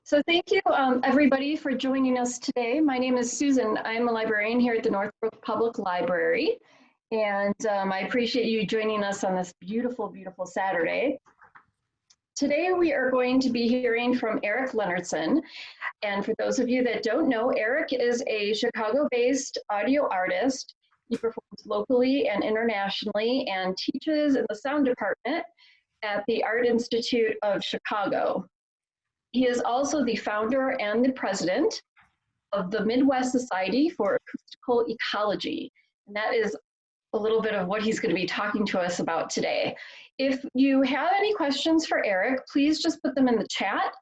So thank you, everybody, for joining us today. My name is Susan. I'm a librarian here at the Northbrook Public Library, and I appreciate you joining us on this beautiful, beautiful Saturday. Today, we are going to be hearing from Eric Leonardson. And for those of you that don't know, Eric is a Chicago-based audio artist. He performs locally and internationally and teaches in the sound department at the Art Institute of Chicago. He is also the founder and the president of the Midwest Society for Acoustical Ecology. And that is a little bit of what he's going to be talking to us about today. If you have any questions for Eric, please just put them in the chat.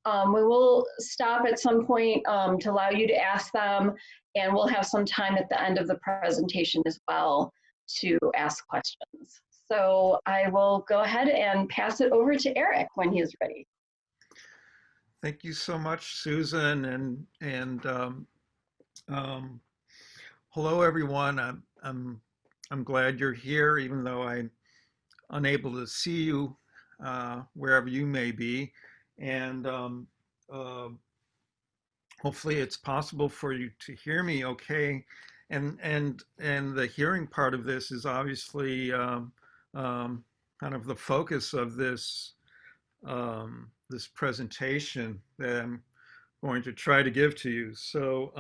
We will stop at some point to allow you to ask them, and we'll have some time at the end of the presentation as well to ask questions. So I will go ahead and pass it over to Eric when he is ready. Thank you so much, Susan, and hello, everyone. I'm glad you're here, even though I'm unable to see you wherever you may be, and hopefully it's possible for you to hear me okay. And the hearing part of this is obviously kind of the focus of this. This presentation that I'm going to try to give to you. So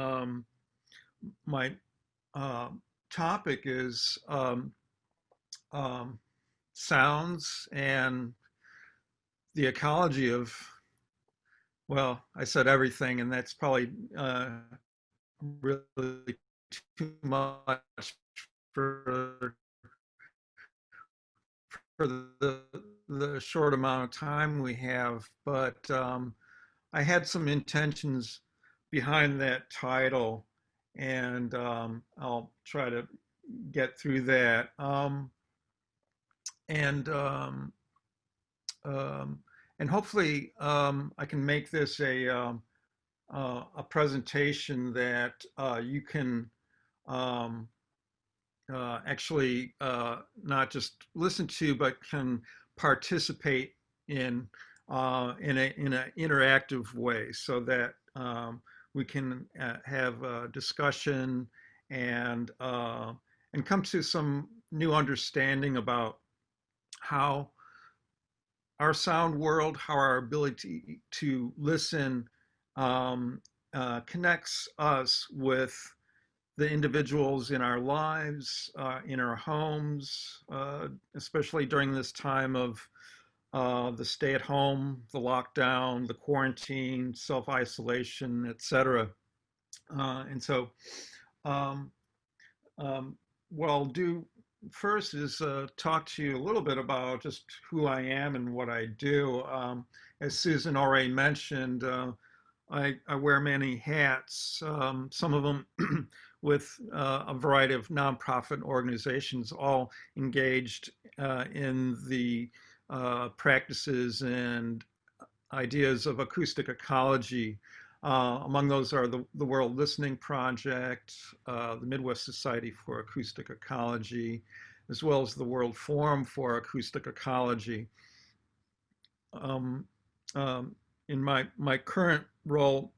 my topic is sounds and the ecology of, well, I said everything, and that's probably really too much for the short amount of time we have, but I had some intentions behind that title, and I'll try to get through that. And hopefully I can make this a presentation that you can actually not just listen to, but can participate in an interactive way, so that we can have a discussion and come to some new understanding about how our sound world, how our ability to listen connects us with the individuals in our lives, in our homes, especially during this time of the stay-at-home, the lockdown, the quarantine, self-isolation, etc. And so what I'll do first is talk to you a little bit about just who I am and what I do. As Susan already mentioned, I wear many hats, some of them with a variety of nonprofit organizations, all engaged in the practices and ideas of acoustic ecology. Among those are the World Listening Project, the Midwest Society for Acoustic Ecology, as well as the World Forum for Acoustic Ecology. In my current role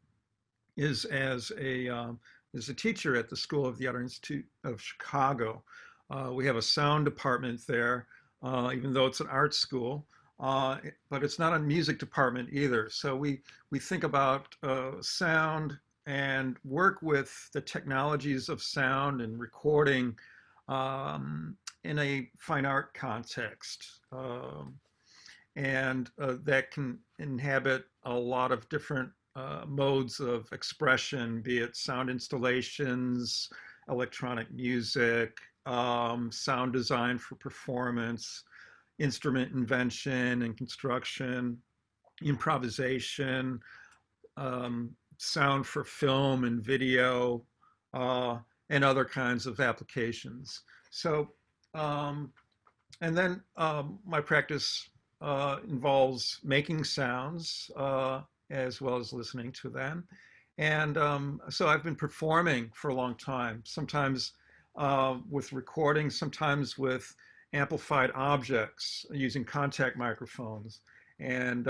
is as a teacher at the School of the Art Institute of Chicago. We have a sound department there, even though it's an art school, but it's not a music department either. So we think about sound and work with the technologies of sound and recording in a fine art context. And that can inhabit a lot of different modes of expression, be it sound installations, electronic music, sound design for performance, instrument invention and construction, improvisation, sound for film and video, and other kinds of applications. So, and then my practice involves making sounds as well as listening to them. And so I've been performing for a long time, sometimes with recording, sometimes with amplified objects using contact microphones. And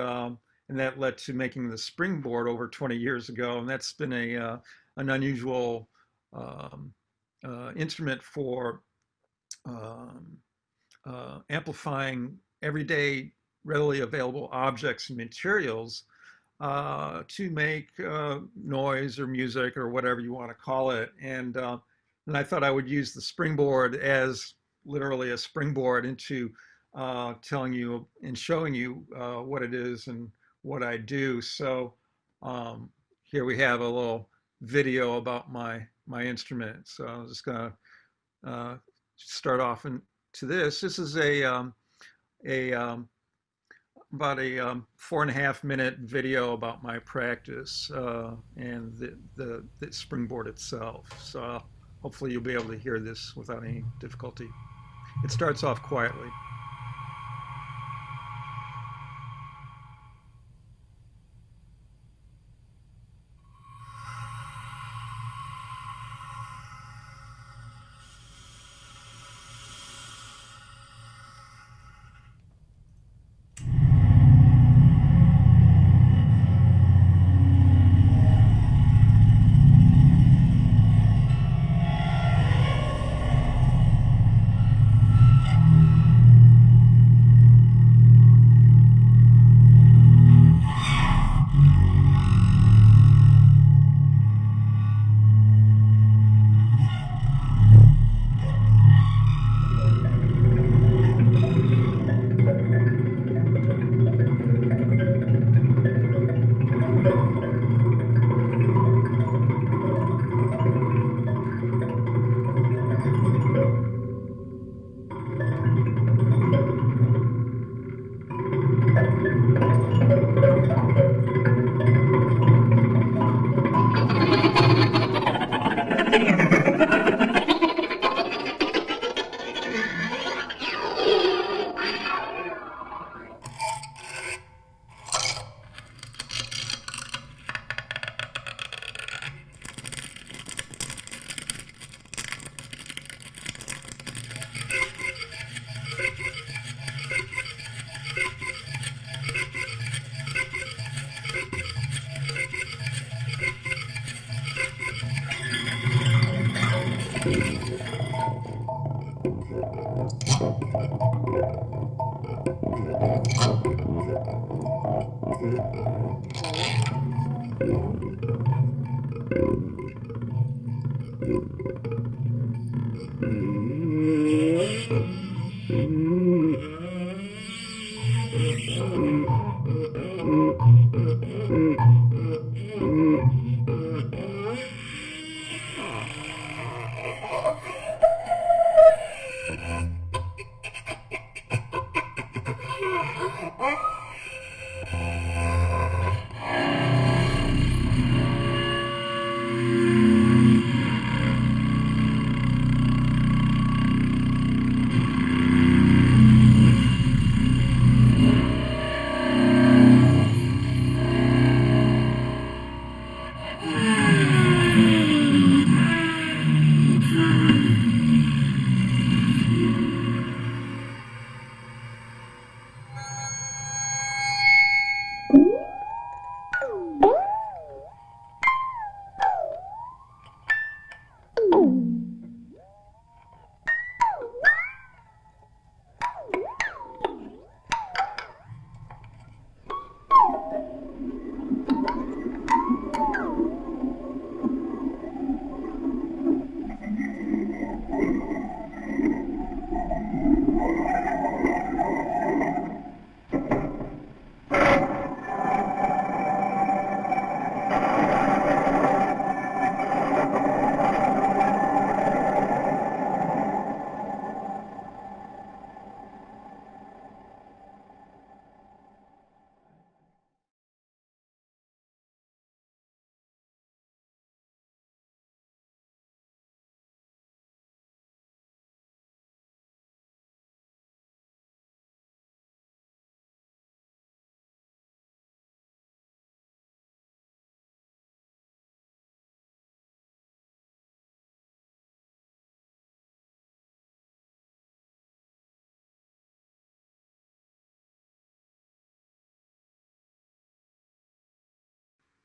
and that led to making the springboard over 20 years ago. And that's been an unusual um, instrument for um, amplifying everyday readily available objects and materials to make noise or music or whatever you want to call it. And I thought I would use the springboard as literally a springboard into telling you and showing you what it is and what I do. So um, here we have a little video about my instrument. So I'm just going to start off into this. This is a about a 4.5 minute video about my practice and the springboard itself. So hopefully you'll be able to hear this without any difficulty. It starts off quietly.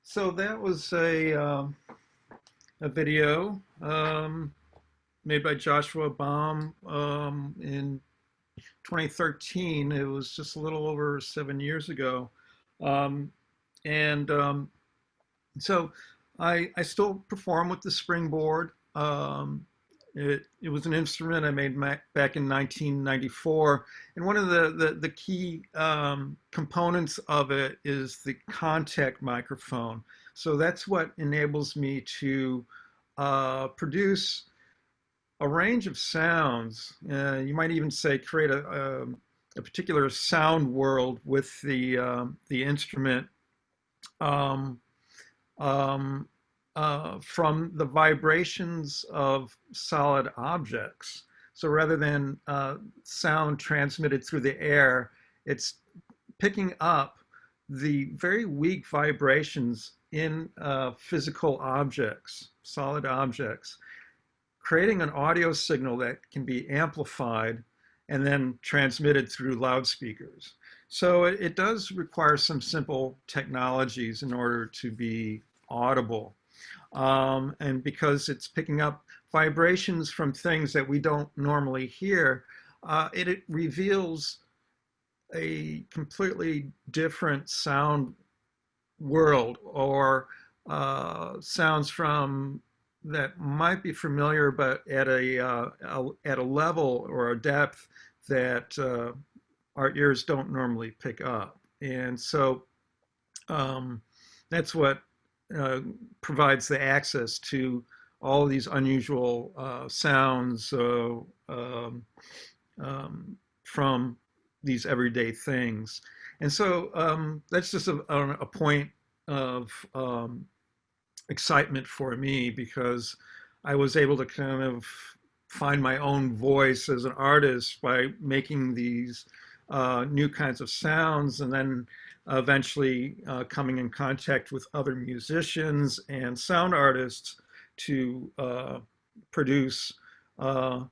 So that was a video made by Joshua Baum in 2013. It was just a little over 7 years ago. Um, and so I still perform with the Springboard. It was an instrument I made back in 1994. And one of the key components of it is the contact microphone. So that's what enables me to produce a range of sounds. You might even say create a particular sound world with the instrument. Um, um, from the vibrations of solid objects. So rather than sound transmitted through the air, it's picking up the very weak vibrations in physical objects, solid objects, creating an audio signal that can be amplified and then transmitted through loudspeakers. So it does require some simple technologies in order to be audible. And because it's picking up vibrations from things that we don't normally hear, it reveals a completely different sound world, or sounds from that might be familiar, but at at a level or a depth that our ears don't normally pick up. And so um, that's what uh, provides the access to all of these unusual sounds from these everyday things. And so that's just a point of excitement for me, because I was able to kind of find my own voice as an artist by making these new kinds of sounds, and then eventually coming in contact with other musicians and sound artists to produce uh,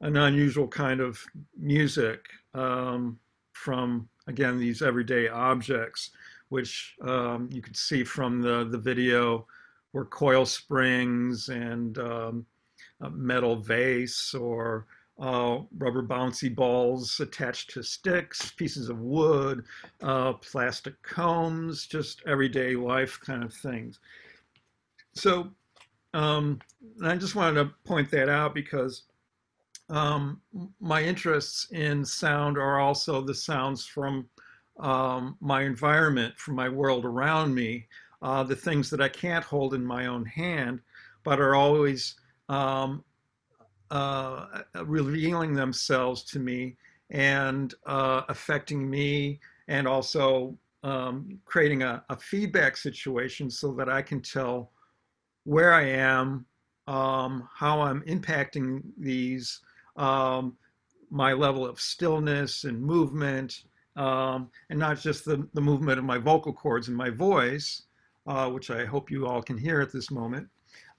an unusual kind of music from, again, these everyday objects, which you could see from the video, were coil springs and a metal vase, or rubber bouncy balls attached to sticks, pieces of wood, plastic combs, just everyday life kind of things. So um, I just wanted to point that out, because um, my interests in sound are also the sounds from my environment, from my world around me, the things that I can't hold in my own hand, but are always um, revealing themselves to me and affecting me, and also creating a feedback situation so that I can tell where I am, how I'm impacting these, um, my level of stillness and movement, and not just the movement of my vocal cords and my voice, which I hope you all can hear at this moment,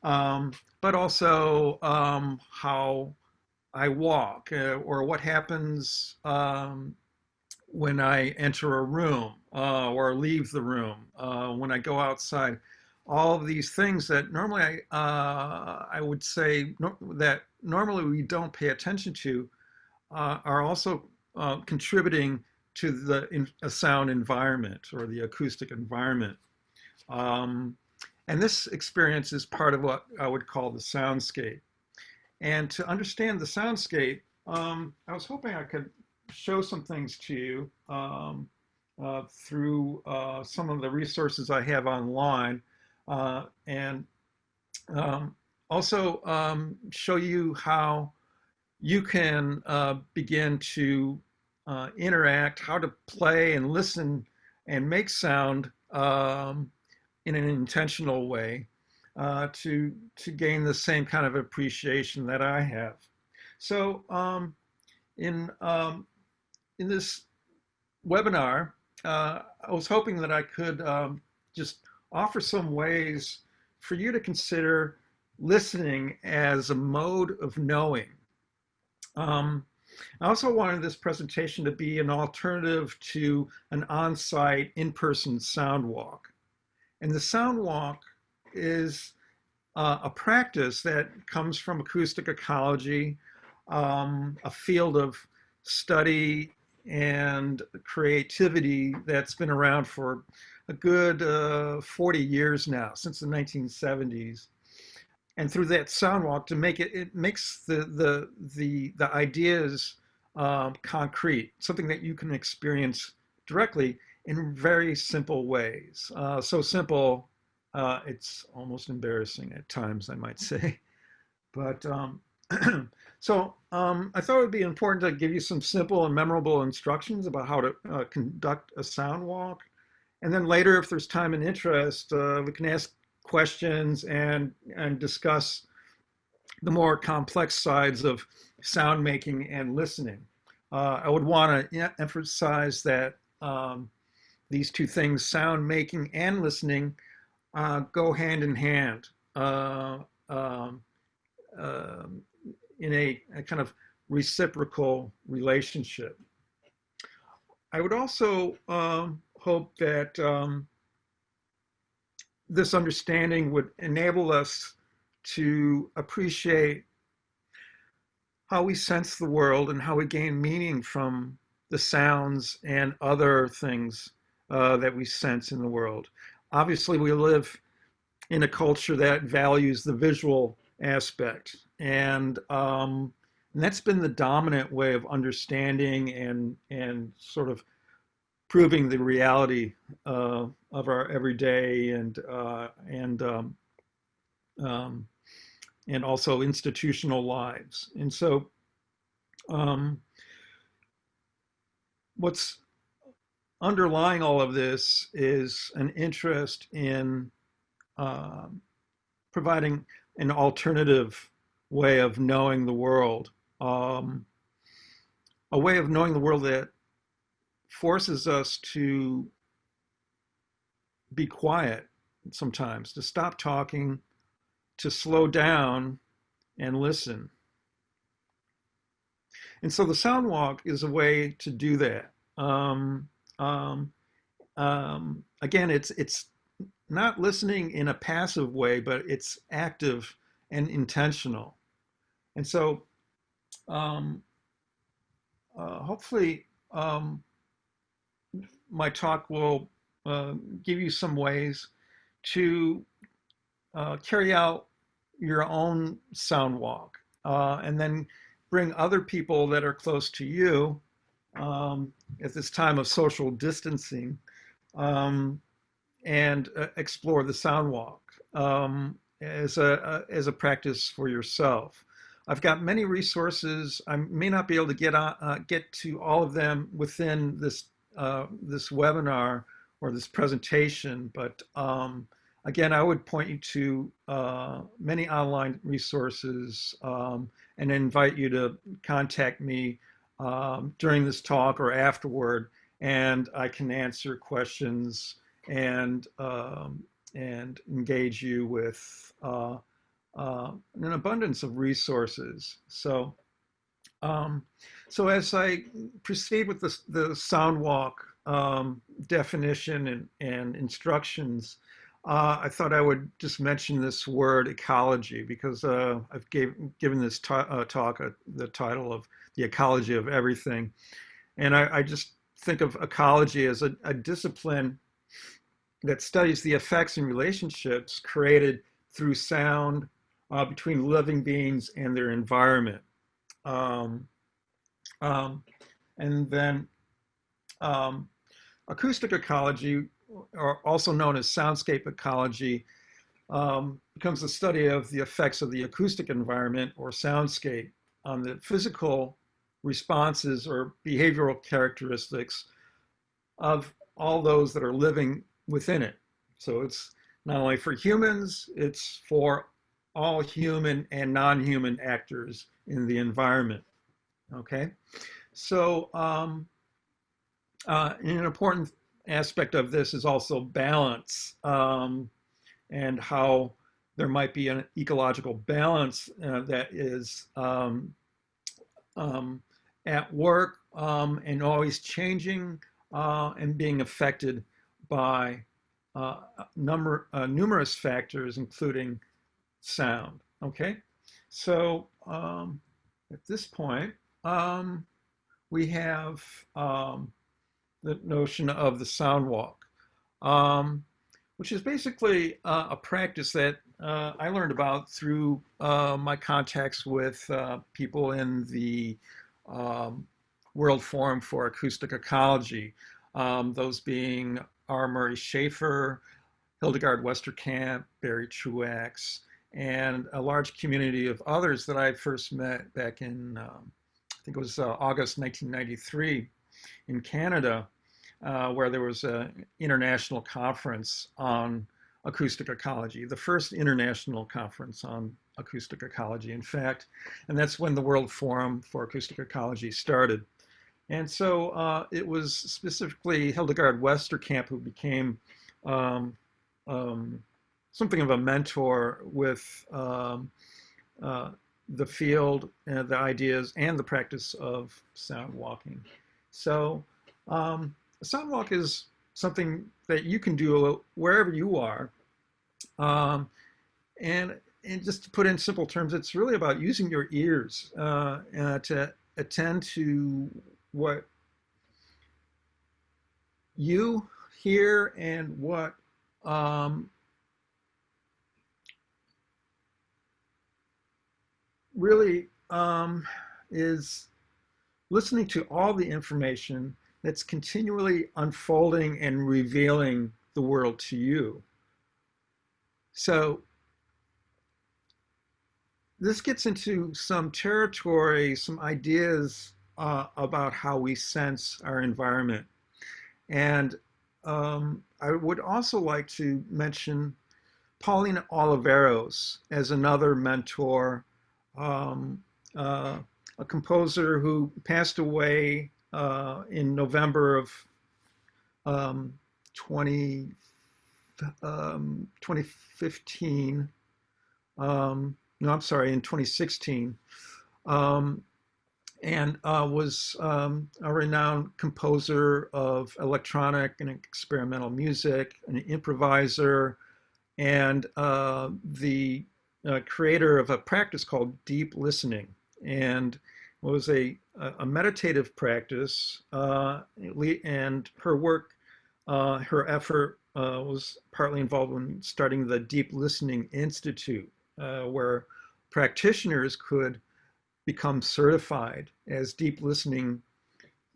um, but also how I walk, or what happens when I enter a room or leave the room, when I go outside. All of these things that normally I would say that normally we don't pay attention to are also contributing to a sound environment, or the acoustic environment. Um, and this experience is part of what I would call the soundscape. And to understand the soundscape, I was hoping I could show some things to you through some of the resources I have online, and also show you how you can begin to interact, how to play and listen and make sound in an intentional way, to gain the same kind of appreciation that I have. So in in this webinar, I was hoping that I could just offer some ways for you to consider listening as a mode of knowing. Um, I also wanted this presentation to be an alternative to an on-site, in-person sound walk. And the sound walk is a practice that comes from acoustic ecology, a field of study and creativity that's been around for a good 40 years now, since the 1970s. And through that sound walk, to make it, it makes the ideas concrete, something that you can experience directly in very simple ways. So simple, it's almost embarrassing at times, I might say. But I thought it would be important to give you some simple and memorable instructions about how to conduct a sound walk. And then later, if there's time and interest, we can ask questions and discuss the more complex sides of sound making and listening. I would want to emphasize that these two things, sound making and listening, go hand in hand um, uh, in a kind of reciprocal relationship. I would also hope that this understanding would enable us to appreciate how we sense the world and how we gain meaning from the sounds and other things that we sense in the world. Obviously, we live in a culture that values the visual aspect, and that's been the dominant way of understanding and sort of proving the reality of our everyday um, and also institutional lives. And so, um, what's underlying all of this is an interest in uh, providing an alternative way of knowing the world, um, a way of knowing the world that forces us to be quiet sometimes, to stop talking, to slow down and listen. And so the sound walk is a way to do that. Um, Again, it's not listening in a passive way, but it's active and intentional. And so, um, hopefully, my talk will give you some ways to carry out your own sound walk, and then bring other people that are close to you at this time of social distancing, um, and explore the sound walk as a practice for yourself. I've got many resources. I may not be able to get to all of them within this webinar or this presentation, but again, I would point you to many online resources, and invite you to contact me during this talk or afterward, and I can answer questions and and engage you with an abundance of resources. Um, so as I proceed with the sound walk definition and instructions, I thought I would just mention this word ecology because I've given this talk the title of the ecology of everything. And I just think of ecology as a discipline that studies the effects and relationships created through sound between living beings and their environment. Um, um, and then um, acoustic ecology, or also known as soundscape ecology, becomes the study of the effects of the acoustic environment or soundscape on the physical responses or behavioral characteristics of all those that are living within it. So it's not only for humans, it's for all human and non-human actors in the environment. Okay, so an important aspect of this is also balance, and how there might be an ecological balance that is um, at work and always changing and being affected by numerous factors, including sound. Okay, so at this point, um, we have the notion of the sound walk, um, which is basically a practice that I learned about through my contacts with people in the um, World Forum for Acoustic Ecology, those being R. Murray Schafer, Hildegard Westerkamp, Barry Truax, and a large community of others that I first met back in, I think it was August 1993 in Canada, where there was an international conference on acoustic ecology, the first international conference on acoustic ecology, in fact, and that's when the World Forum for Acoustic Ecology started. And so it was specifically Hildegard Westerkamp who became um, um, something of a mentor with uh, the field, the ideas, and the practice of sound walking. So, a sound walk is something that you can do wherever you are. Um, and, and just to put in simple terms, it's really about using your ears to attend to what you hear and what um, really is listening to all the information that's continually unfolding and revealing the world to you. So this gets into some territory, some ideas about how we sense our environment. And I would also like to mention Pauline Oliveros as another mentor, um, uh, a composer who passed away in November of um, 20, 2015. No, I'm sorry, in 2016. Um, and was a renowned composer of electronic and experimental music, an improviser, and the creator of a practice called deep listening, and was a meditative practice. And her work, her effort was partly involved in starting the Deep Listening Institute, where practitioners could become certified as deep listening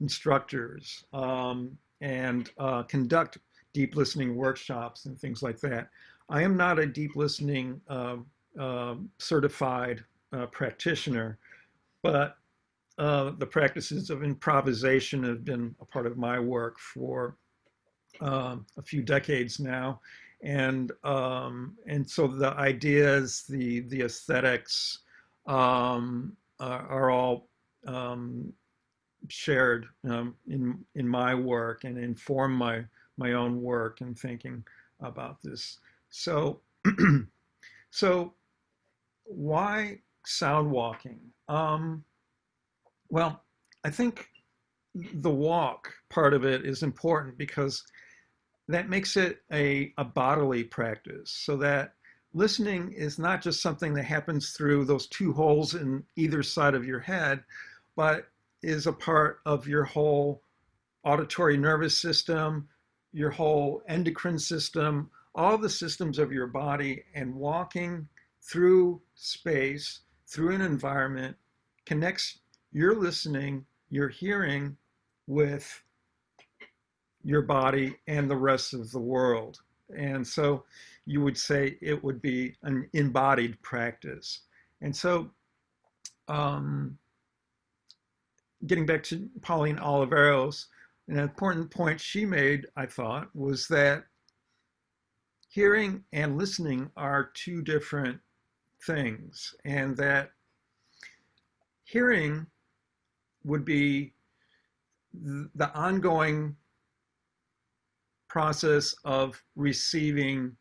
instructors and conduct deep listening workshops and things like that. I am not a deep listening certified practitioner, but the practices of improvisation have been a part of my work for a few decades now, and so the ideas, the aesthetics, are all shared in my work and inform my own work and thinking about this. So so why sound walking? Well, I think the walk part of it is important because that makes it a bodily practice, so that listening is not just something that happens through those two holes in either side of your head, but is a part of your whole auditory nervous system, your whole endocrine system, all the systems of your body, and walking through space, through an environment, connects your listening, your hearing with your body and the rest of the world. And so you would say it would be an embodied practice. And so, um, getting back to Pauline Oliveros, an important point she made, I thought, was that hearing and listening are two different things, and that hearing would be the ongoing process of receiving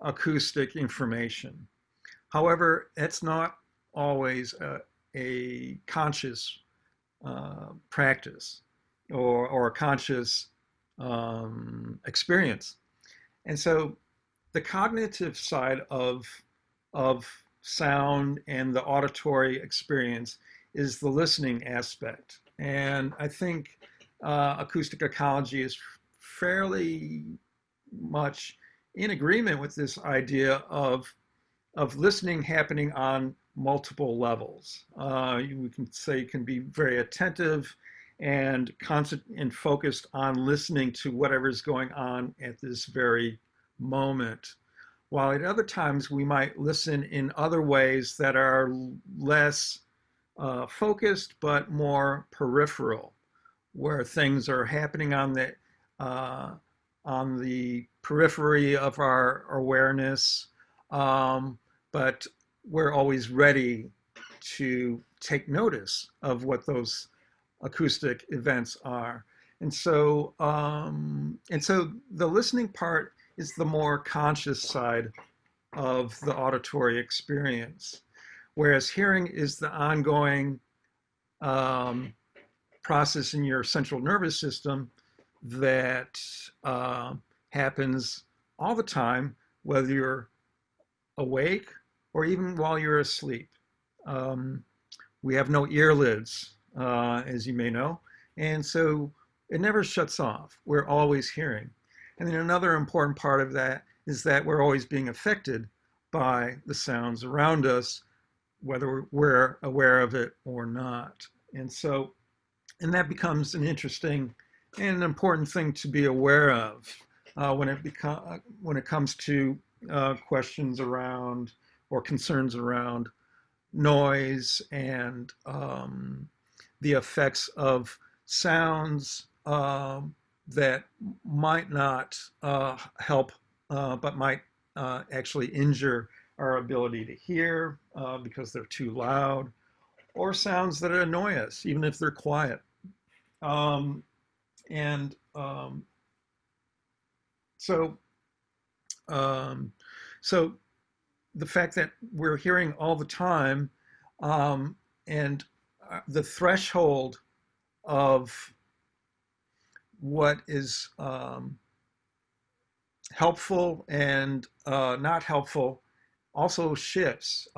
acoustic information. However, it's not always a conscious practice or a conscious experience. And so the cognitive side of sound and the auditory experience is the listening aspect. And I think acoustic ecology is fairly much in agreement with this idea of listening happening on multiple levels. We can say you can be very attentive and constant and focused on listening to whatever's going on at this very moment. While at other times we might listen in other ways that are less focused but more peripheral, where things are happening uh, on the periphery of our awareness, um, but we're always ready to take notice of what those acoustic events are. And so the listening part is the more conscious side of the auditory experience, whereas hearing is the ongoing um, process in your central nervous system that uh, happens all the time, whether you're awake or even while you're asleep. Um, we have no earlids, as you may know, and so it never shuts off. We're always hearing. And then another important part of that is that we're always being affected by the sounds around us, whether we're aware of it or not. And that becomes an interesting and an important thing to be aware of when it comes to questions around or concerns around noise and the effects of sounds that might not help, but might actually injure our ability to hear because they're too loud, or sounds that annoy us, even if they're quiet. Um, and so, um, so the fact that we're hearing all the time, um, and the threshold of what is helpful and not helpful also shifts.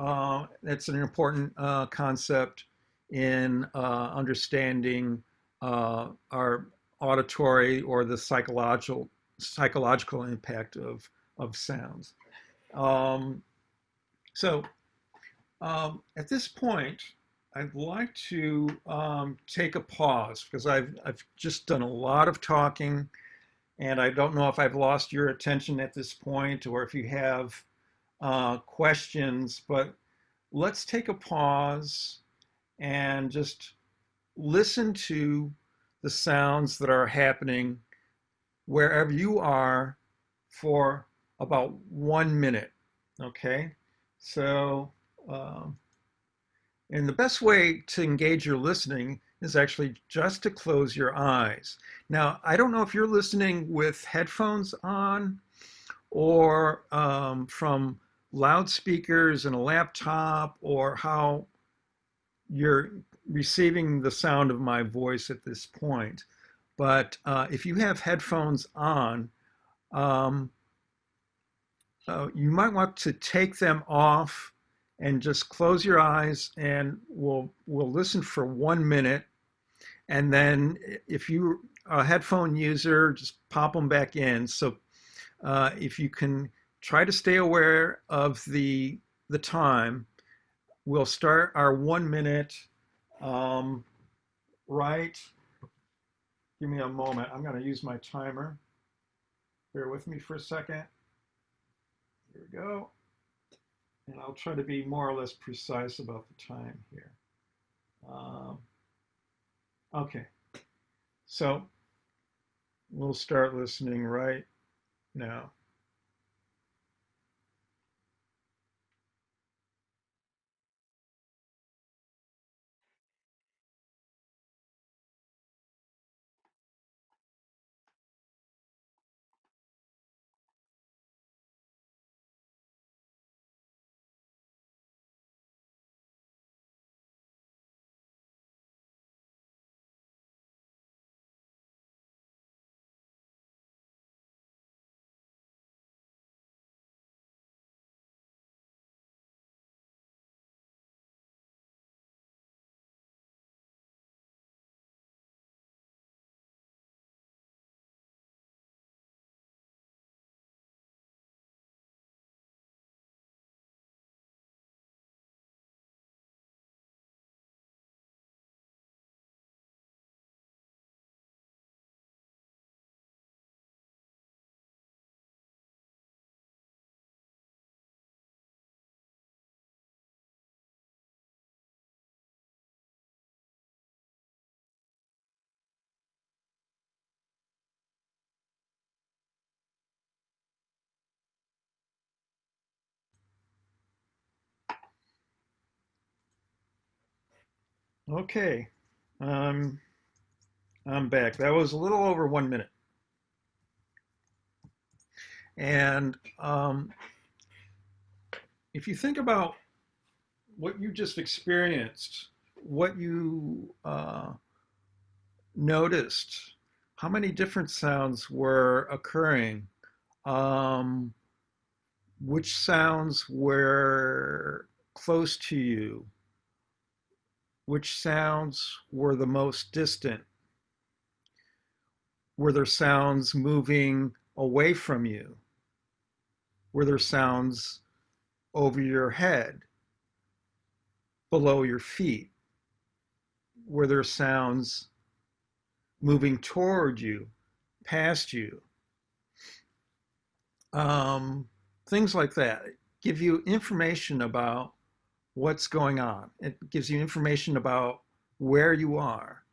That's an important concept in understanding our auditory or the psychological impact of sounds. Um, so at this point, I'd like to take a pause because I've just done a lot of talking, and I don't know if I've lost your attention at this point or if you have questions, but let's take a pause and just listen to the sounds that are happening wherever you are for about 1 minute. Okay? So, um, and the best way to engage your listening is actually just to close your eyes. Now, I don't know if you're listening with headphones on or from loudspeakers in a laptop, or how you're receiving the sound of my voice at this point. But if you have headphones on, um, you might want to take them off and just close your eyes, and we'll listen for 1 minute. And then if you're a headphone user, just pop them back in. So if you can try to stay aware of the time, we'll start our 1 minute right. Give me a moment. I'm going to use my timer. Bear with me for a second. Here we go. And I'll try to be more or less precise about the time here. Um, okay, so we'll start listening right now. Okay, um, I'm back. That was a little over 1 minute. And if you think about what you just experienced, what you noticed, how many different sounds were occurring, um, which sounds were close to you, which sounds were the most distant, were there sounds moving away from you, were there sounds over your head, below your feet, were there sounds moving toward you, past you, um, things like that. Give you information about what's going on. It gives you information about where you are.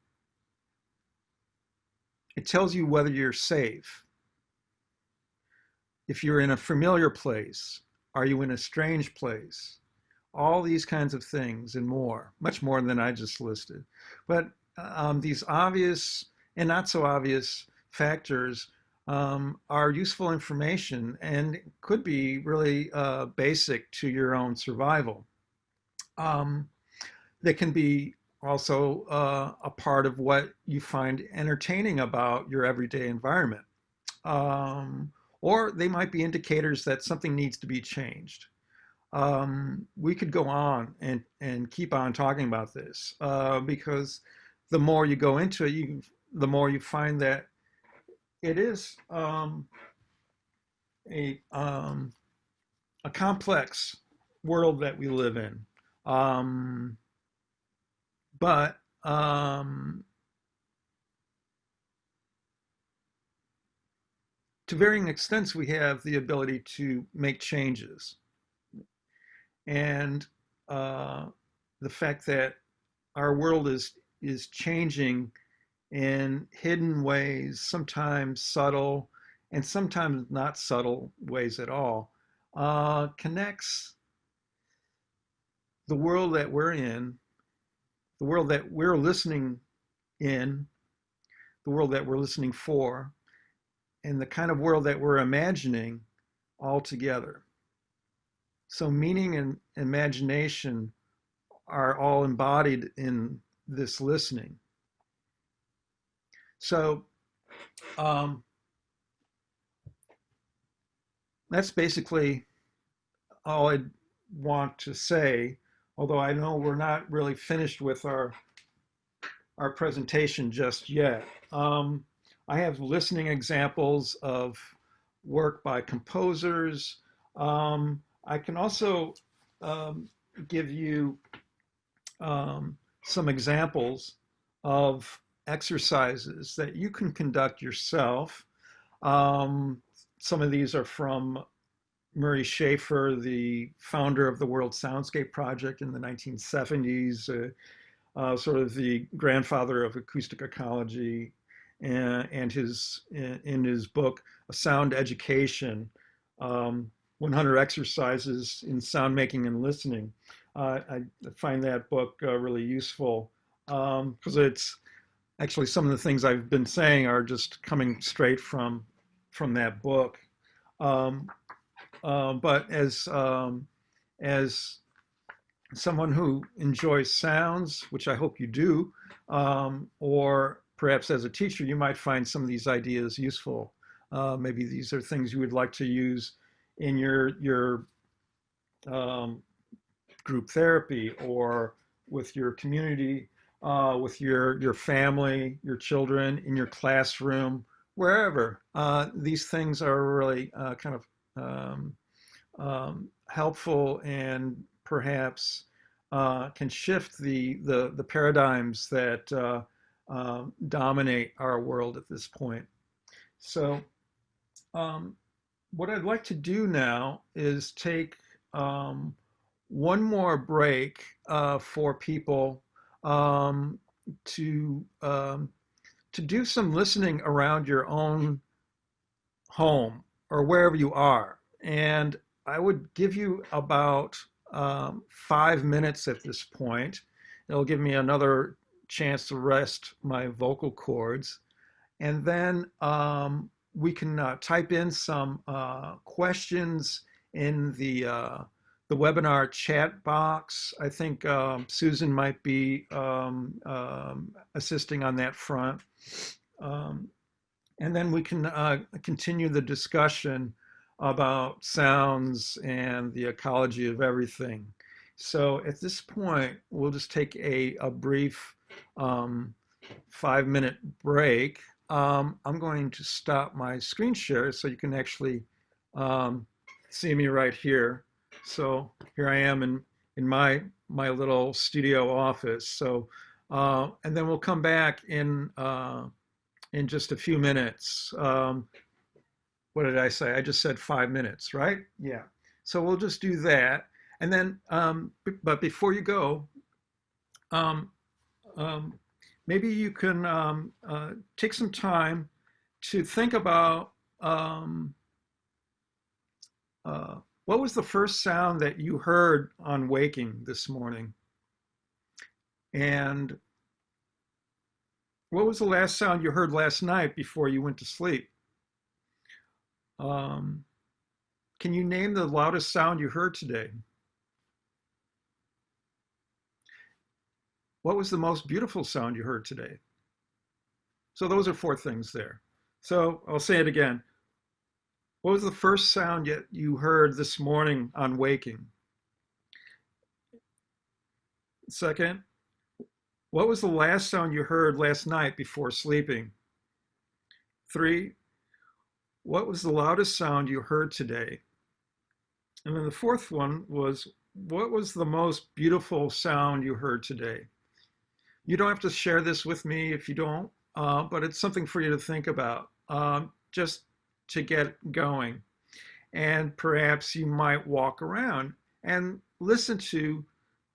It tells you whether you're safe. If you're in a familiar place, are you in a strange place? All these kinds of things and more, much more than I just listed. But these obvious and not so obvious factors are useful information and could be really basic to your own survival. Um, they can be also a part of what you find entertaining about your everyday environment. Um, or they might be indicators that something needs to be changed. We could go on and keep on talking about this because the more you go into it, the more you find that it is a um, a complex world that we live in. Um, but to varying extents, we have the ability to make changes, and uh, the fact that our world is changing in hidden ways, sometimes subtle and sometimes not subtle ways at all, connects the world that we're in, the world that we're listening in, the world that we're listening for, and the kind of world that we're imagining all together. So, meaning and imagination are all embodied in this listening. So, um, that's basically all I want to say, although I know we're not really finished with our presentation just yet. I have listening examples of work by composers. I can also um, give you some examples of exercises that you can conduct yourself. Um, some of these are from Murray Schafer, the founder of the World Soundscape Project in the 1970s, sort of the grandfather of acoustic ecology, and his in his book A Sound Education, 100 Exercises in Sound Making and Listening. I find that book really useful because it's actually some of the things I've been saying are just coming straight from that book. Um, but as someone who enjoys sounds, which I hope you do, or perhaps as a teacher, you might find some of these ideas useful. Maybe these are things you would like to use in your um, group therapy or with your community, with your family, your children, in your classroom, wherever. These things are really kind of helpful and perhaps can shift the paradigms that dominate our world at this point. So, um, what I'd like to do now is take um, one more break for people um, to um, to do some listening around your own home or wherever you are. And I would give you about 5 minutes at this point. It'll give me another chance to rest my vocal cords. And then we can type in some questions in the webinar chat box. I think Susan might be assisting on that front. Um, and then we can continue the discussion about sounds and the ecology of everything. So at this point, we'll just take a brief 5-minute break. I'm going to stop my screen share so you can actually um, see me right here. So here I am in my little studio office. So and then we'll come back in just a few minutes. What did I say? I just said 5 minutes, right? Yeah. So we'll just do that. And then, but before you go, um, um, maybe you can take some time to think about uh, what was the first sound that you heard on waking this morning? And what was the last sound you heard last night before you went to sleep? Um, can you name the loudest sound you heard today? What was the most beautiful sound you heard today? So those are 4 things there. So I'll say it again. What was the first sound you heard this morning on waking? Second, what was the last sound you heard last night before sleeping? 3, what was the loudest sound you heard today? And then the 4th one was, what was the most beautiful sound you heard today? You don't have to share this with me if you don't, but it's something for you to think about just to get going. And perhaps you might walk around and listen to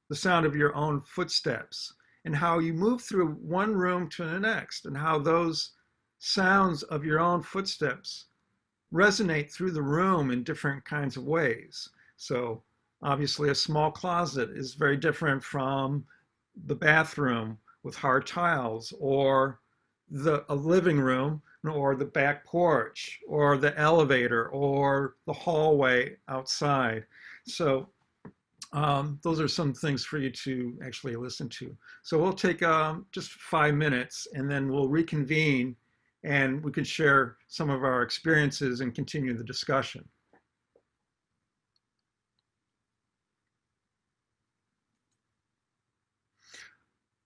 the sound of your own footsteps and how you move through one room to the next and how those sounds of your own footsteps resonate through the room in different kinds of ways. So obviously a small closet is very different from the bathroom with hard tiles, or a living room, or the back porch, or the elevator, or the hallway outside. So those are some things for you to actually listen to. So we'll take just 5 minutes and then we'll reconvene and we can share some of our experiences and continue the discussion.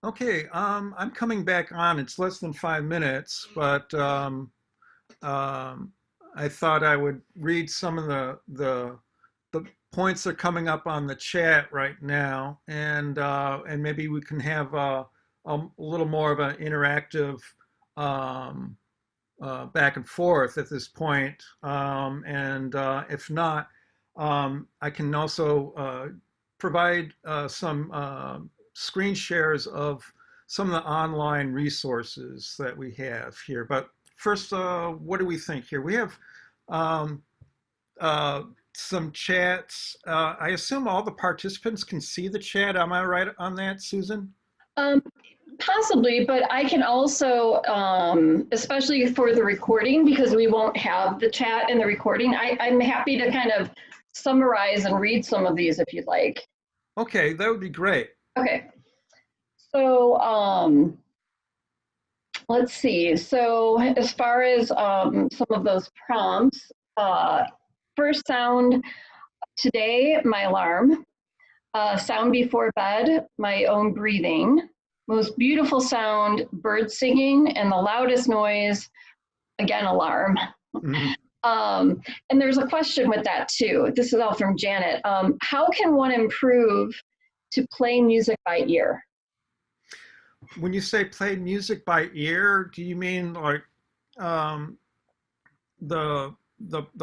Okay, I'm coming back on. It's less than 5 minutes, but um, I thought I would read some of the points that are coming up on the chat right now, and maybe we can have a little more of an interactive um, back and forth at this point. And if not, I can also provide some screen shares of some of the online resources that we have here. But first, what do we think here? We have um, uh, some chats. I assume all the participants can see the chat. Am I right on that, Susan? Um, Possibly, but I can also, especially for the recording, because we won't have the chat in the recording, I'm happy to kind of summarize and read some of these if you'd like. Okay, that would be great. Okay, so let's see. So as far as some of those prompts, first sound today, my alarm. Sound before bed, my own breathing. Most beautiful sound, bird singing, and the loudest noise, again, alarm. Mhm. And there's a question with that too. This is all from Janet. How can one improve to play music by ear? When you say play music by ear, do you mean like um, the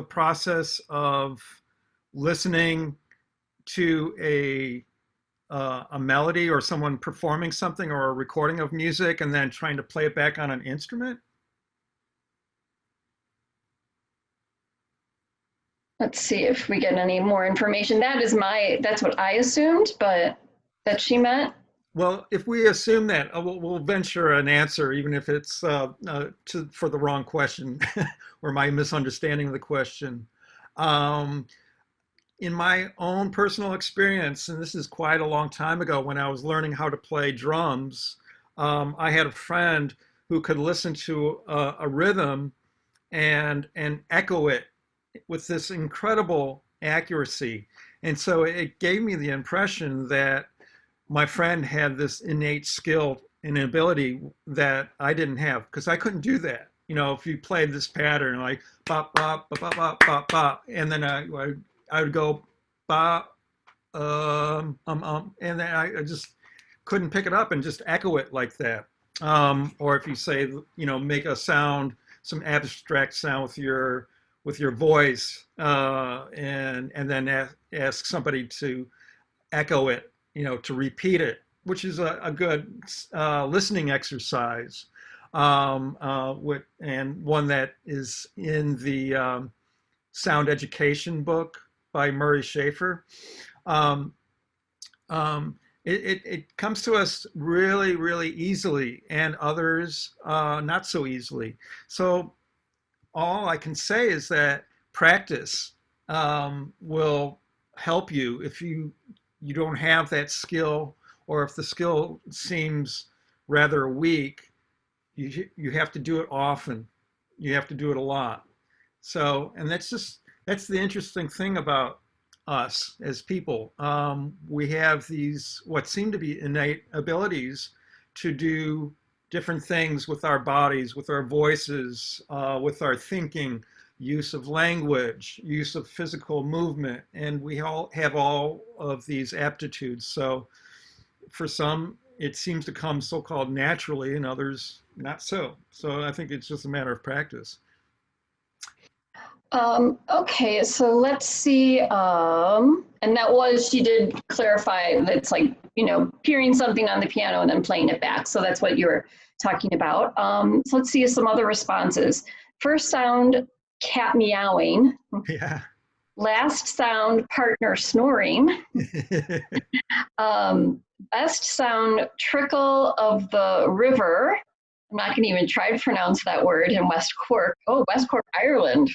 process of listening to a melody or someone performing something or a recording of music and then trying to play it back on an instrument? Let's see if we get any more information. That's what I assumed, but that she meant. Well, if we assume that, we'll venture an answer, even if it's for the wrong question or my misunderstanding of the question. Um, in my own personal experience, and this is quite a long time ago when I was learning how to play drums, I had a friend who could listen to a rhythm and echo it with this incredible accuracy. And so it gave me the impression that my friend had this innate skill and ability that I didn't have because I couldn't do that. You know, if you played this pattern like bop bop bop bop bop bop bop, and then I would go bop and then I just couldn't pick it up and just echo it like that. Or if you say, you know, make a sound, some abstract sound with your voice, and then ask somebody to echo it, you know, to repeat it, which is a good listening exercise, and one that is in the sound education book by Murray Schafer. Um, it comes to us really, really easily, and others not so easily. So all I can say is that practice will help you if you don't have that skill, or if the skill seems rather weak. You have to do it often. You have to do it a lot. So, and that's the interesting thing about us as people. We have these what seem to be innate abilities to do different things with our bodies, with our voices, with our thinking, use of language, use of physical movement, and we all have all of these aptitudes. So, for some, it seems to come so-called naturally, and others not so. So, I think it's just a matter of practice. Okay, so let's see. And that was, she did clarify that it's like, hearing something on the piano and then playing it back. So that's what you were talking about. So let's see some other responses. First sound, cat meowing. Yeah. Last sound, partner snoring. Best sound, trickle of the river. I'm not going to even try to pronounce that word in West Cork. Oh, West Cork, Ireland.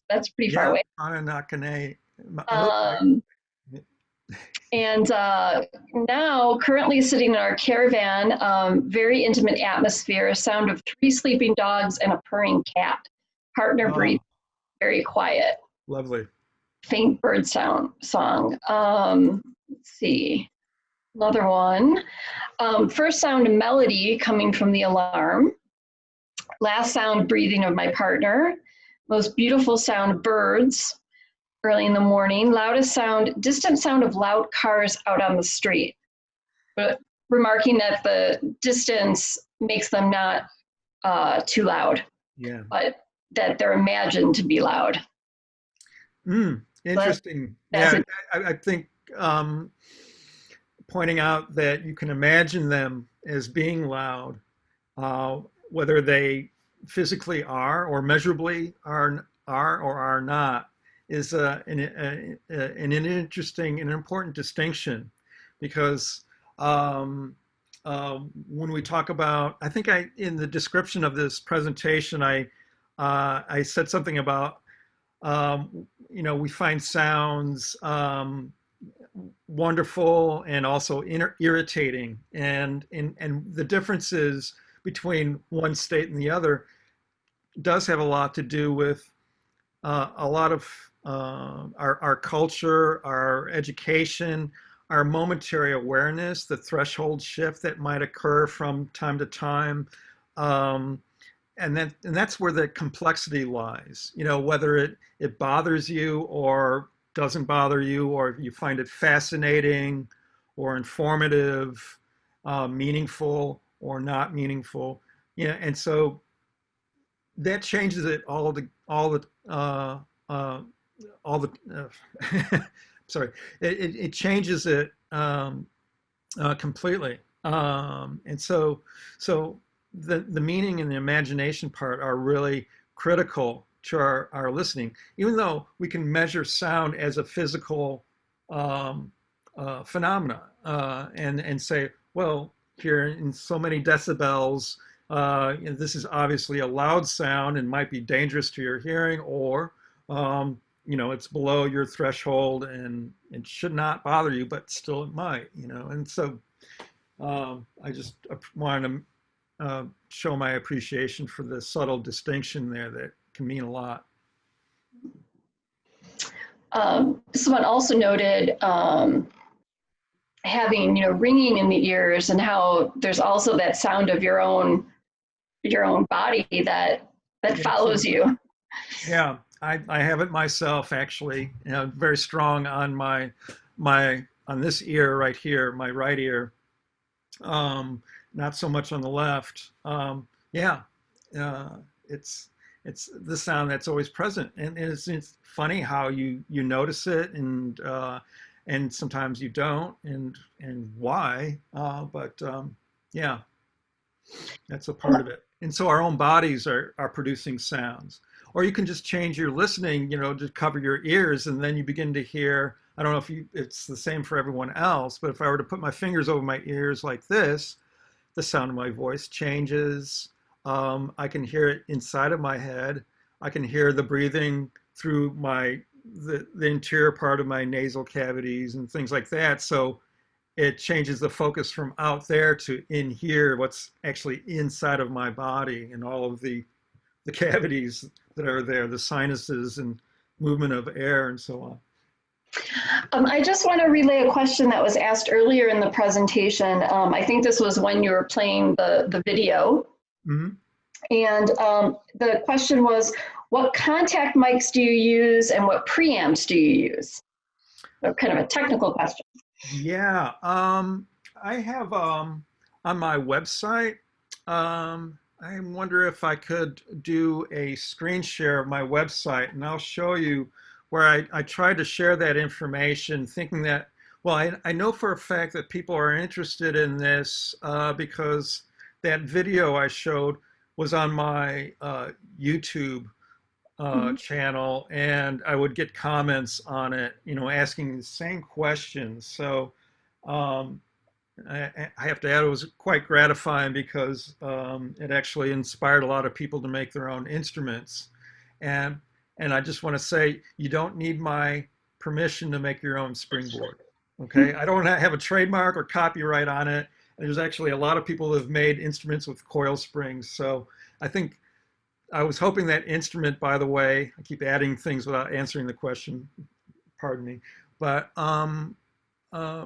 That's pretty far Yeah, away. Ananakane. Um, and now, currently sitting in our caravan, very intimate atmosphere, a sound of 3 sleeping dogs and a purring cat. Partner breathe, Oh, very quiet. lovely. Faint bird song. Let's see. Another one. First sound, melody coming from the alarm. Last sound, breathing of my partner. Most beautiful sound, birds early in the morning. Loudest sound, distant sound of loud cars out on the street. But remarking that the distance makes them not too loud, Yeah. but that they're imagined to be loud. But Interesting. that's Yeah, it. I think pointing out that you can imagine them as being loud, uh, whether they physically are or measurably are or are not, is an interesting and important distinction, because when we talk about, I think I in the description of this presentation, I said something about we find sounds wonderful and also irritating, and the differences between one state and the other does have a lot to do with a lot of our culture, our education, our momentary awareness, the threshold shift that might occur from time to time. Um, and that's where the complexity lies. You know, whether it bothers you or doesn't bother you, or you find it fascinating or informative, meaningful or not meaningful. Yeah, and so that changes it uh, all the sorry, it changes it completely. And so the meaning and the imagination part are really critical to our listening, even though we can measure sound as a physical phenomena, and say, well, if you're in so many decibels, this is obviously a loud sound and might be dangerous to your hearing, or it's below your threshold and it should not bother you, but still it might, And so I just wanted to show my appreciation for the subtle distinction there that can mean a lot. Someone also noted having ringing in the ears, and how there's also that sound of your own body that follows Absolutely. you. Yeah, I have it myself actually. Very strong on my on this ear right here, my right ear. Not so much on the left. Yeah, uh, it's it's the sound that's always present, and it's funny how you notice it, and sometimes you don't, and why. But yeah, that's a part of it. And so our own bodies are producing sounds. Or you can just change your listening, to cover your ears, and then you begin to hear. I don't know if it's the same for everyone else, but if I were to put my fingers over my ears like this, the sound of my voice changes. I can hear it inside of my head. I can hear the breathing through the interior part of my nasal cavities and things like that. So it changes the focus from out there to in here, what's actually inside of my body, and all of the cavities that are there, the sinuses and movement of air and so on. I just want to relay a question that was asked earlier in the presentation. I think this was when you were playing the video. Mm-hmm. And the question was, what contact mics do you use and what preamps do you use? So kind of a technical question. Yeah, I have on my website. I wonder if I could do a screen share of my website, and I'll show you where I tried to share that information, thinking that, well, I know for a fact that people are interested in this because that video I showed was on my YouTube Mhm. channel, and I would get comments on it, asking the same questions. So um, I have to add, it was quite gratifying because it actually inspired a lot of people to make their own instruments. And and I just want to say, you don't need my permission to make your own springboard. Okay, I don't have a trademark or copyright on it. And there's actually a lot of people who have made instruments with coil springs. So I think I was hoping that instrument, by the way, I keep adding things without answering the question, pardon me, but uh,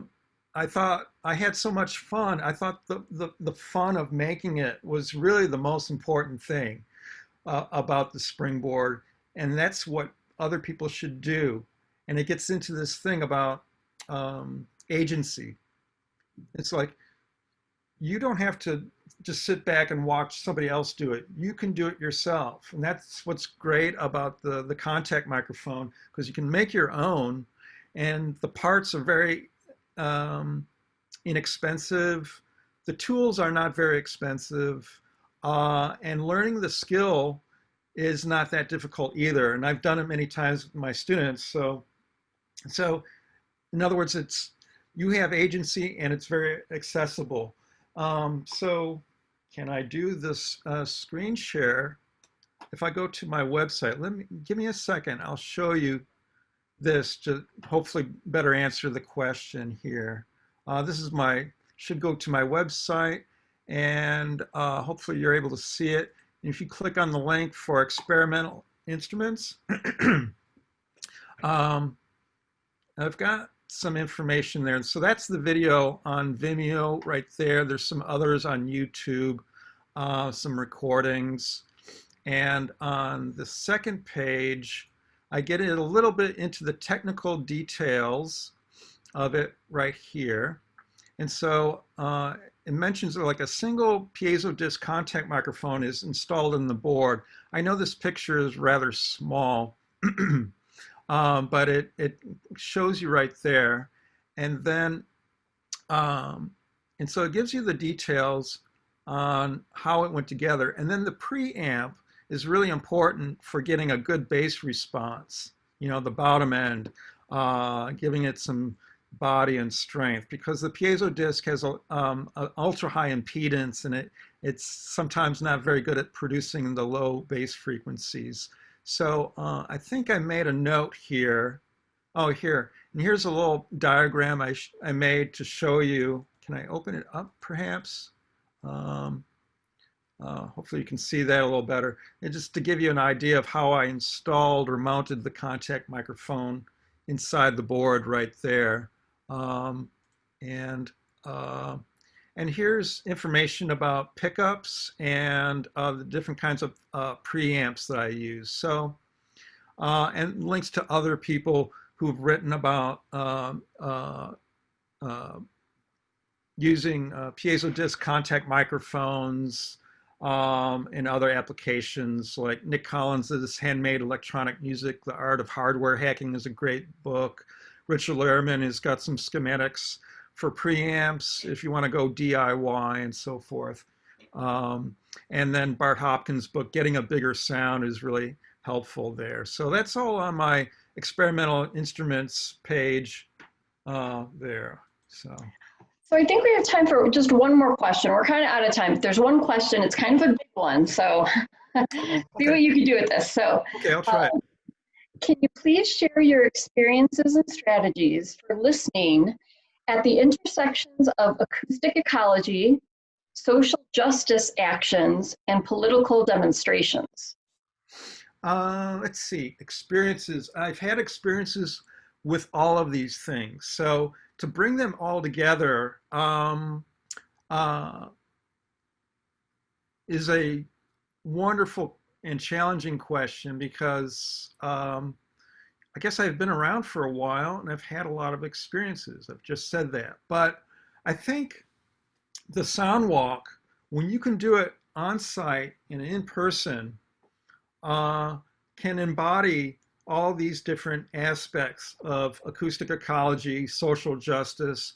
I thought I had so much fun. I thought the fun of making it was really the most important thing about the springboard, and that's what other people should do. And it gets into this thing about agency. It's like, you don't have to just sit back and watch somebody else do it. You can do it yourself. And that's what's great about the contact microphone, because you can make your own, and the parts are very um, inexpensive. The tools are not very expensive. And learning the skill is not that difficult either. And I've done it many times with my students. So in other words, you have agency and it's very accessible. So can I do this screen share? If I go to my website, give me a second. I'll show you this to hopefully better answer the question here. This is should go to my website, and hopefully you're able to see it. And if you click on the link for experimental instruments, I've got some information there. And so that's the video on Vimeo right there. There's some others on YouTube, some recordings. And on the second page, I get it a little bit into the technical details of it right here. And so it mentions that like a single piezo disc contact microphone is installed in the board. I know this picture is rather small, but it shows you right there. And then, and so it gives you the details on how it went together. And then the preamp is really important for getting a good bass response, the bottom end, giving it some body and strength, because the piezo disc has a ultra high impedance, and it's sometimes not very good at producing the low bass frequencies. So I think I made a note here. Oh, here. And here's a little diagram I made to show you. Can I open it up perhaps? Um, Hopefully you can see that a little better. And just to give you an idea of how I installed or mounted the contact microphone inside the board right there. Um, and uh, and here's information about pickups and the different kinds of preamps that I use. So and links to other people who've written about uh, using piezo disc contact microphones and other applications, like Nick Collins's Handmade Electronic Music, The Art of Hardware Hacking is a great book. Richard Lehrman has got some schematics for preamps if you want to go DIY and so forth. And then Bart Hopkins' book, Getting a Bigger Sound, is really helpful there. So that's all on my experimental instruments page there. So I think we have time for just one more question. We're kind of out of time. If there's one question, it's kind of a big one. So see what you can do with this. So Okay, I'll try it. Can you please share your experiences and strategies for listening at the intersections of acoustic ecology, social justice actions, and political demonstrations? Let's see, experiences. I've had experiences with all of these things. So to bring them all together uh, is a wonderful and challenging question, because I guess I've been around for a while and I've had a lot of experiences. I've just said that. But I think the sound walk, when you can do it on site and in person, can embody all these different aspects of acoustic ecology, social justice,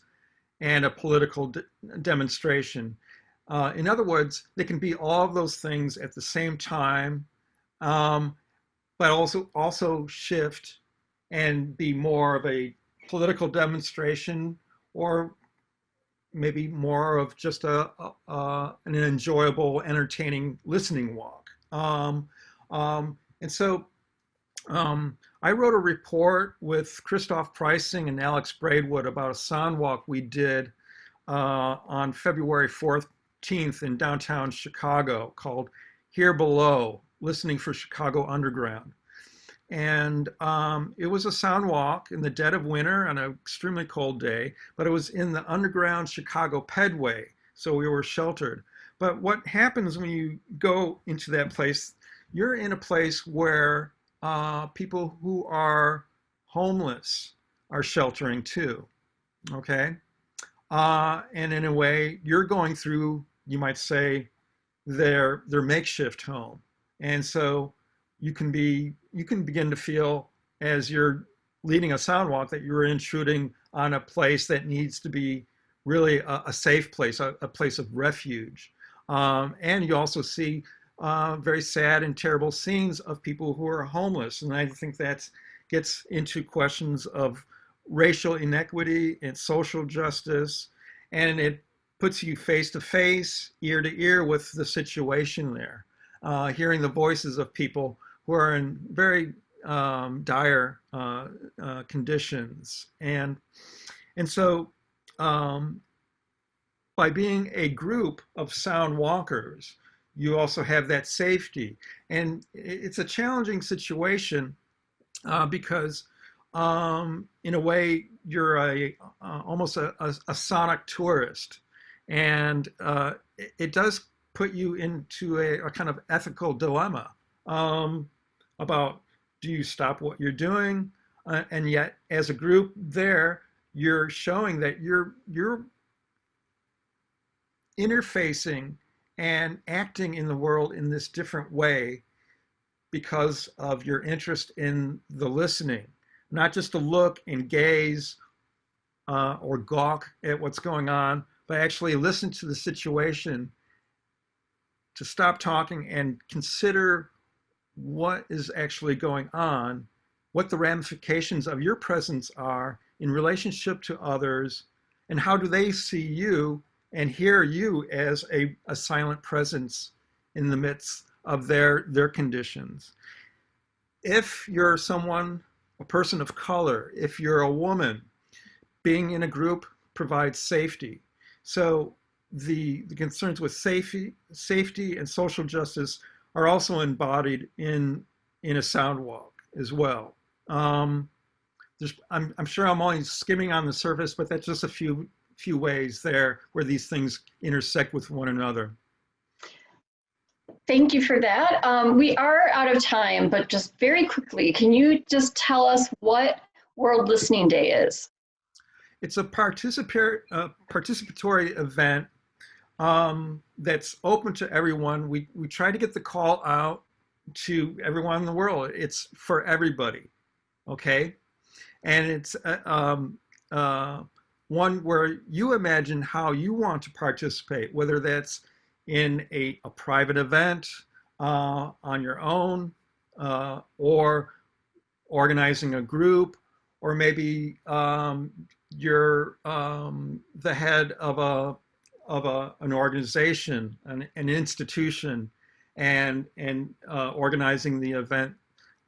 and a political demonstration. In other words, they can be all of those things at the same time, um, but also shift and be more of a political demonstration, or maybe more of just an enjoyable, entertaining listening walk. And so I wrote a report with Christoph Preissing and Alex Braidwood about a sound walk we did on February 14th in downtown Chicago, called Here Below, Listening for Chicago Underground. And it was a sound walk in the dead of winter on an extremely cold day, but it was in the underground Chicago pedway, so we were sheltered. But what happens when you go into that place, you're in a place where people who are homeless are sheltering too, okay? And in a way, you're going through, you might say, their makeshift home. And so you can begin to feel, as you're leading a sound walk, that you're intruding on a place that needs to be really a safe place, a place of refuge. And you also see very sad and terrible scenes of people who are homeless. And I think that gets into questions of racial inequity and social justice. And it puts you face to face, ear to ear with the situation there, hearing the voices of people who are in very dire conditions. And so by being a group of sound walkers, you also have that safety. And it's a challenging situation because in a way, you're almost a sonic tourist. And it does put you into a kind of ethical dilemma about, do you stop what you're doing? And yet, as a group there, you're showing that you're interfacing and acting in the world in this different way because of your interest in the listening, not just to look and gaze or gawk at what's going on, but actually listen to the situation, to stop talking and consider what is actually going on, what the ramifications of your presence are in relationship to others, and how do they see you and hear you as a silent presence in the midst of their conditions. If you're someone, a person of color, if you're a woman, being in a group provides safety. So the concerns with safety and social justice are also embodied in a sound walk as well. I'm sure I'm only skimming on the surface, but that's just a few ways there where these things intersect with one another. Thank you for that. We are out of time, but just very quickly, can you just tell us what World Listening Day is? It's a participatory event that's open to everyone. We try to get the call out to everyone in the world. It's for everybody, okay? And it's one where you imagine how you want to participate, whether that's in a private event on your own, or organizing a group, or maybe you're the head of an organization, an institution, and organizing the event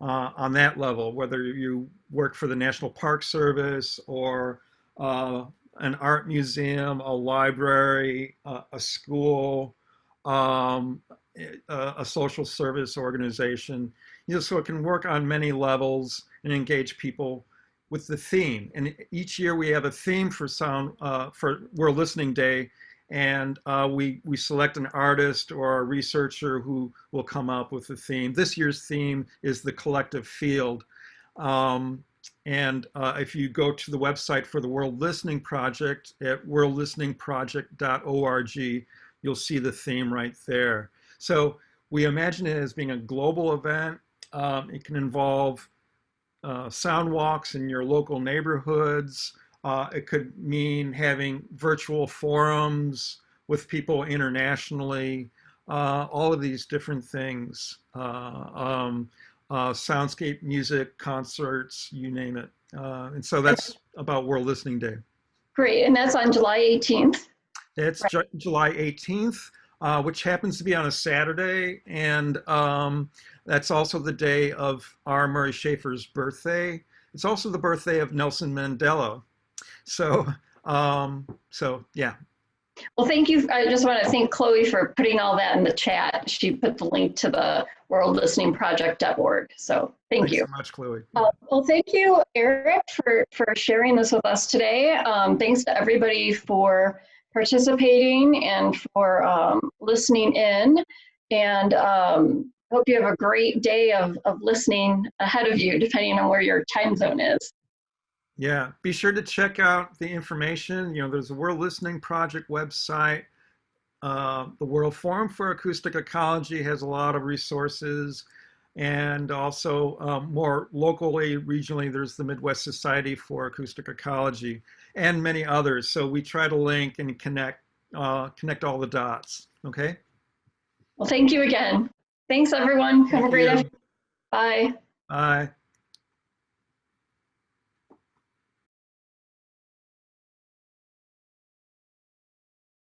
on that level, whether you work for the National Park Service or an art museum, a library, a school, a social service organization. So it can work on many levels and engage people with the theme. And each year we have a theme for World Listening Day, and we select an artist or a researcher who will come up with the theme. This year's theme is the collective field. And if you go to the website for the World Listening Project at worldlisteningproject.org, you'll see the theme right there. So we imagine it as being a global event. It can involve sound walks in your local neighborhoods. It could mean having virtual forums with people internationally, all of these different things. Soundscape music, concerts, you name it. And so that's about World Listening Day. Great, and that's on July 18th. It's right. July 18th, which happens to be on a Saturday, and that's also the day of R. Murray Schafer's birthday. It's also the birthday of Nelson Mandela. So, yeah. Well, thank you. I just want to thank Chloe for putting all that in the chat. She put the link to the worldlisteningproject.org. So thank you. Thanks so much, Chloe. Well, thank you, Eric, for sharing this with us today. Thanks to everybody for participating and for listening in. And hope you have a great day of listening ahead of you, depending on where your time zone is. Yeah, be sure to check out the information. There's a World Listening Project website. The World Forum for Acoustic Ecology has a lot of resources. And also more locally, regionally, there's the Midwest Society for Acoustic Ecology and many others. So we try to link and connect all the dots. Okay? Well, thank you again. Thanks, everyone. Have a great afternoon. Bye. Bye.